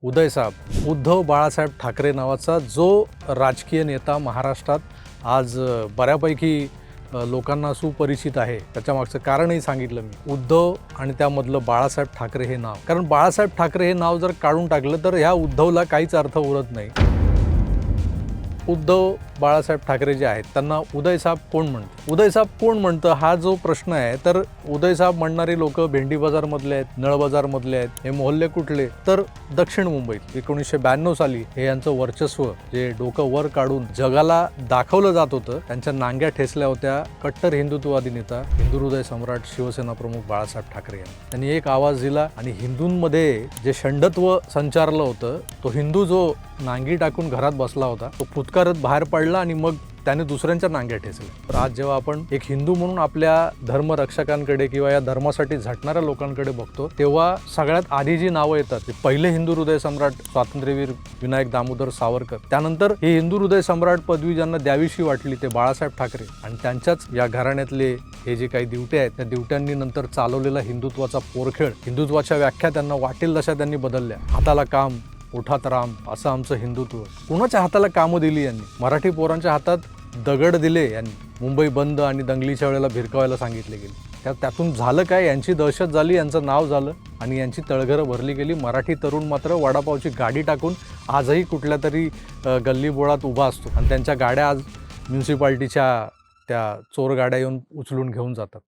उदय साहेब, उद्धव बाळासाहेब ठाकरे नावाचा जो राजकीय नेता महाराष्ट्रात आज बऱ्यापैकी लोकांना सुपरिचित आहे, त्याच्यामागचं कारणही सांगितलं मी. उद्धव आणि त्यामधलं बाळासाहेब ठाकरे हे नाव, कारण बाळासाहेब ठाकरे हे नाव जर काढून टाकलं तर ह्या उद्धवला काहीच अर्थ उरत नाही. उद्धव बाळासाहेब ठाकरे जे आहेत त्यांना उदय साहेब कोण म्हणतं? उदय साहेब कोण म्हणतं हा जो प्रश्न आहे, तर उदय साहेब म्हणणारे लोक भेंडी बाजारमधले आहेत, नळ बाजारमधले आहेत. हे मोहल्ले कुठले? तर दक्षिण मुंबईत 1992 साली हे यांचं वर्चस्व जे डोकं वर काढून जगाला दाखवलं जात होतं, त्यांच्या नांग्या ठेचल्या होत्या कट्टर हिंदुत्ववादी नेता, हिंदू हृदय सम्राट, शिवसेना प्रमुख बाळासाहेब ठाकरे यांनी. त्यांनी एक आवाज दिला आणि हिंदूंमध्ये जे षंडत्व संचारलं होतं, तो हिंदू जो नांगी टाकून घरात बसला होता, तो फुटकारत बाहेर पडला आणि मग त्याने दुसऱ्यांच्या नांग्या ठेचल्या. तर आज जेव्हा आपण एक हिंदू म्हणून आपल्या धर्मरक्षकांकडे किंवा या धर्मासाठी झटणाऱ्या लोकांकडे बघतो, तेव्हा सगळ्यात आधी जी नावं येतात ते पहिले हिंदू हृदय सम्राट स्वातंत्र्यवीर विनायक दामोदर सावरकर, त्यानंतर ही हिंदू हृदय सम्राट पदवी ज्यांना द्यावीशी वाटली ते बाळासाहेब ठाकरे, आणि त्यांच्याच या घराण्यातले हे जे काही दिवटे आहेत त्या दिवट्यांनी नंतर चालवलेला हिंदुत्वाचा पोरखेळ, हिंदुत्वाच्या व्याख्या त्यांना वाटेल तशा त्यांनी बदलल्या. हाताला काम, ओठात राम असं आमचं हिंदुत्व. कुणाच्या हाताला कामं दिली यांनी? मराठी पोरांच्या हातात दगड दिले यांनी. मुंबई बंद आणि दंगलीच्या वेळेला भिरकावायला सांगितले गेले. त्यातून झालं काय? यांची दहशत झाली, यांचं नाव झालं आणि यांची तळघरं भरली गेली. मराठी तरुण मात्र वडापावची गाडी टाकून आजही कुठल्या तरी गल्लीबोळात उभा असतो आणि त्यांच्या गाड्या आज म्युन्सिपाल्टीच्या त्या चोर गाड्या येऊन उचलून घेऊन जातात.